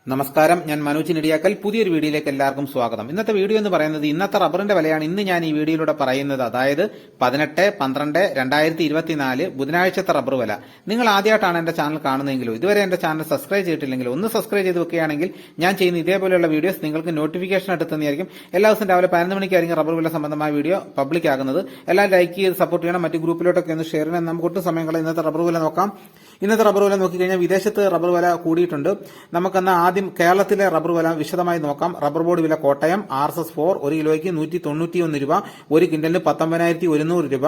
നമസ്കാരം, ഞാൻ മനോജ് നെടിയാക്കൽ. പുതിയൊരു വീഡിയോയിലേക്ക് എല്ലാവർക്കും സ്വാഗതം. ഇന്നത്തെ വീഡിയോ എന്ന് പറയുന്നത് ഇന്നത്തെ റബ്ബറിന്റെ വിലയാണ് ഇന്ന് ഞാൻ ഈ വീഡിയോയിലൂടെ പറയുന്നത്. അതായത് 18/12/2024 ബുധനാഴ്ചത്തെ റബ്ബർ വില. നിങ്ങൾ ആദ്യമായിട്ടാണ് എന്റെ ചാനൽ കാണുന്നതെങ്കിലോ ഇതുവരെ എന്റെ ചാനൽ സബ്സ്ക്രൈബ് ചെയ്തിട്ടില്ലെങ്കിലോ ഒന്ന് സബ്സ്ക്രൈബ് ചെയ്ത് വെക്കുകയാണെങ്കിൽ ഞാൻ ചെയ്യുന്ന ഇതേപോലെയുള്ള വീഡിയോസ് നിങ്ങൾക്ക് നോട്ടിഫിക്കേഷൻ എടുത്തുന്നതായിരിക്കും. എല്ലാ ദിവസവും രാവിലെ 11 മണിക്കായിരിക്കും റബ്ബർ വില സംബന്ധമായ വീഡിയോ പബ്ലിക് ആകുന്നത്. എല്ലാവരും ലൈക്ക് ചെയ്ത് സപ്പോർട്ട് ചെയ്യണം. മറ്റു ഗ്രൂപ്പിലോട്ടൊക്കെ ഒന്ന് ഷെയർ ചെയ്യണം. നമുക്ക് ഒട്ടും സമയം കളയാതെ ഇന്നത്തെ റബ്ബർ വില നോക്കാം. ഇന്നത്തെ റബ്ബർ വില നോക്കിക്കഴിഞ്ഞാൽ വിദേശത്ത് റബ്ബർ വില കൂടിയിട്ടുണ്ട്. നമുക്കെന്നാൽ ആദ്യം കേരളത്തിലെ റബ്ബർ വില വിശദമായി നോക്കാം. റബ്ബർ ബോർഡ് വില കോട്ടയം RSS4 1 കിലോയ്ക്ക് 191 രൂപ, 1 ക്വിന്റലിന് 19,100 രൂപ.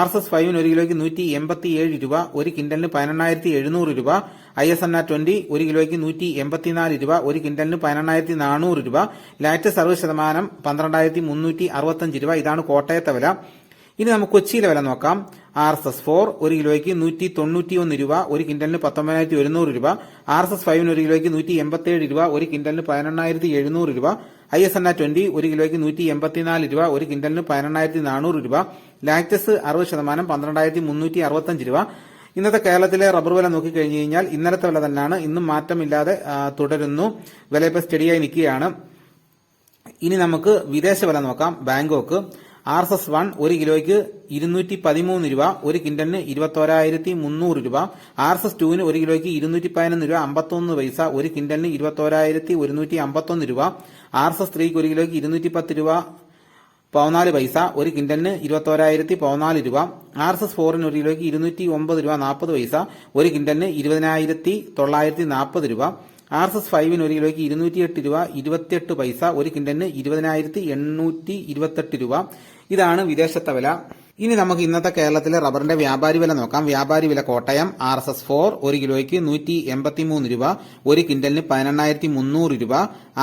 RSS5 1 കിലോയ്ക്ക് 187 രൂപ, 1 ക്വിന്റലിന് 18,700 രൂപ. ISNR 20 1 കിലോയ്ക്ക് 184 രൂപ, 1 ക്വിന്റലിന് 18,400 രൂപ. ലാറ്റ് 60% 12,365 രൂപ. ഇതാണ് കോട്ടയത്തെ വില. ഇനി നമുക്ക് കൊച്ചിയിലെ വില നോക്കാം. RSS4 1 കിലോയ്ക്ക് 191 രൂപ, 1 ക്വിന്റലിന് 19,100 രൂപ. RSS5 1 കിലോയ്ക്ക് 187 രൂപ, 1 ക്വിന്റലിന് 18,700 രൂപ. ISNR 20 1 കിലോയ്ക്ക് 184 രൂപ, 1 ക്വിന്റലിന് 18,400 രൂപ. ലാക്ടസ് 60% 12,365 രൂപ. ഇന്നത്തെ കേരളത്തിലെ റബ്ബർ വില നോക്കിക്കഴിഞ്ഞു കഴിഞ്ഞാൽ ഇന്നലത്തെ വില തന്നെയാണ്. ഇന്നും മാറ്റമില്ലാതെ തുടരുന്നു. വില ഇപ്പോൾ സ്റ്റഡിയായി നിൽക്കുകയാണ്. ഇനി നമുക്ക് വിദേശ വില നോക്കാം. ബാങ്കോക്ക് RSS1 1 കിലോയ്ക്ക് 213 രൂപ, 1 ക്വിന്റലിന് 21,300 രൂപ. RSS2 1 കിലോയ്ക്ക് 211 രൂപ 51 പൈസ, 1 ക്വിന്റലിന് 21,151 രൂപ. RSS3 1 കിലോയ്ക്ക് 210 രൂപ 14 പൈസ, 1 ക്വിന്റലിന് 21,014 രൂപ. RSS4 1 കിലോയ്ക്ക് 209 രൂപ 40 പൈസ, 1 ക്വിന്റലിന് 20,940 രൂപ. RSS5 1 കിലോയ്ക്ക് 208 രൂപ 28 പൈസ, 1 ക്വിന്റലിന് 20,828 രൂപ. ഇതാണ് വിദേശത്തെ വില. ഇനി നമുക്ക് ഇന്നത്തെ കേരളത്തിലെ റബ്ബറിന്റെ വ്യാപാരി വില നോക്കാം. വ്യാപാരി വില കോട്ടയം RSS4 1 കിലോയ്ക്ക് 183 രൂപ, 1 ക്വിന്റലിന് 18,300 രൂപ.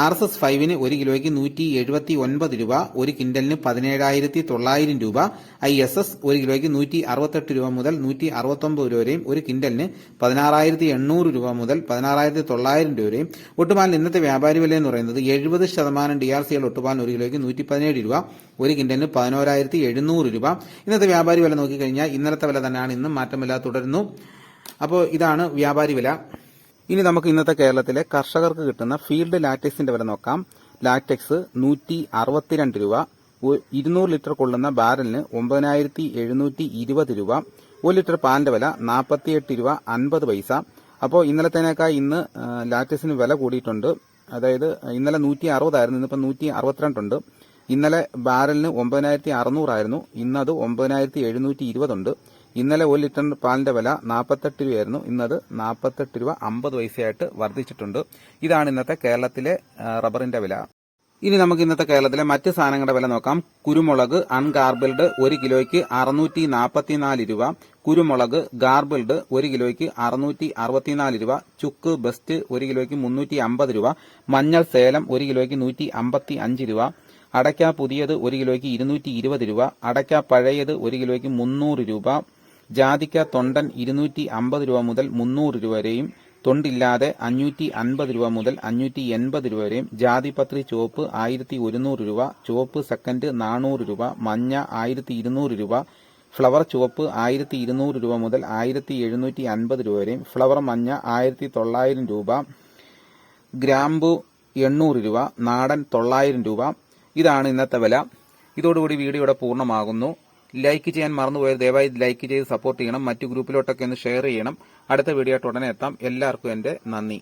RSS5 1 കിലോയ്ക്ക് 179 രൂപ, 1 ക്വിന്റലിന് 17,900 രൂപ. ISS 1 കിലോയ്ക്ക് 168 രൂപ മുതൽ 169 രൂപ വരെയും, 1 ക്വിന്റലിന് 16,800 രൂപ മുതൽ 16,900 രൂപ വരെയും. ഒട്ടുപാലിന് ഇന്നത്തെ വ്യാപാരി വില എന്ന് പറയുന്നത് 70% DRCL ഒട്ടുപാലിന് 1 കിലോയ്ക്ക് 117 രൂപ, 1 ക്വിന്റലിന് 11,700 രൂപ. ഇന്നത്തെ വ്യാപാരി വില നോക്കിക്കഴിഞ്ഞാൽ ഇന്നലത്തെ വില തന്നെയാണ്. ഇന്നും മാറ്റമില്ലാതെ തുടരുന്നു. അപ്പോൾ ഇതാണ് വ്യാപാരി വില. ഇനി നമുക്ക് ഇന്നത്തെ കേരളത്തിലെ കർഷകർക്ക് കിട്ടുന്ന ഫീൽഡ് ലാറ്റക്സിന്റെ വില നോക്കാം. ലാറ്റക്സ് 162 രൂപ, 200 ലിറ്റർ കൊള്ളുന്ന ബാരലിന് 9,720 രൂപ. 1 ലിറ്റർ പാലിന്റെ വില 48 രൂപ 50 പൈസ. അപ്പോൾ ഇന്നലത്തേനേക്കാൾ ഇന്ന് ലാറ്റക്സിന് വില കൂടിയിട്ടുണ്ട്. അതായത് ഇന്നലെ 160 ആയിരുന്നു, ഇന്നിപ്പോൾ 162 ഉണ്ട്. ഇന്നലെ ബാരലിന് 9,600 ആയിരുന്നു, ഇന്നത് 9,720 ഉണ്ട്. ഇന്നലെ 1 ലിറ്റർ പാലിന്റെ വില 48 രൂപയായിരുന്നു, ഇന്നത് 48 രൂപ 50 പൈസയായിട്ട് വർദ്ധിച്ചിട്ടുണ്ട്. ഇതാണ് ഇന്നത്തെ കേരളത്തിലെ റബ്ബറിന്റെ വില. ഇനി നമുക്ക് ഇന്നത്തെ കേരളത്തിലെ മറ്റ് സാധനങ്ങളുടെ വില നോക്കാം. കുരുമുളക് അൺഗാർബിൾഡ് 1 കിലോയ്ക്ക് 644 രൂപ, കുരുമുളക് ഗാർബിൾഡ് 1 കിലോയ്ക്ക് 664 രൂപ. ചുക്ക് ബെസ്റ്റ് 1 കിലോയ്ക്ക് 350 രൂപ. മഞ്ഞൾ സേലം 1 കിലോയ്ക്ക് 155 രൂപ. അടയ്ക്ക പുതിയത് 1 കിലോയ്ക്ക് 220 രൂപ. അടയ്ക്ക പഴയത് 1 കിലോയ്ക്ക് 300 രൂപ. ജാതിക്ക തൊണ്ടൻ 250 രൂപ മുതൽ 300 രൂപ വരെയും, തൊണ്ടില്ലാതെ 550 രൂപ മുതൽ 580 രൂപ വരെയും. ജാതിപത്രി ചുവപ്പ് 1,100 രൂപ, ചുവപ്പ് സെക്കൻഡ് 400 രൂപ, മഞ്ഞ 1,200 രൂപ. ഫ്ലവർ ചുവപ്പ് 1,200 രൂപ മുതൽ 1,750 രൂപ വരെയും, ഫ്ലവർ മഞ്ഞ 1,900 രൂപ. ഗ്രാമ്പു 800 രൂപ, നാടൻ 900 രൂപ. ഇതാണ് ഇന്നത്തെ വില. ഇതോടുകൂടി വീഡിയോയുടെ പൂർണ്ണമാകുന്നു. ലൈക്ക് ചെയ്യാൻ മറന്നുപോയത് ദയവായി ലൈക്ക് ചെയ്ത് സപ്പോർട്ട് ചെയ്യണം. മറ്റു ഗ്രൂപ്പിലോട്ടൊക്കെ ഒന്ന് ഷെയർ ചെയ്യണം. അടുത്ത വീഡിയോ ആയിട്ട് ഉടനെ എത്താം. എല്ലാവർക്കും എന്റെ നന്ദി.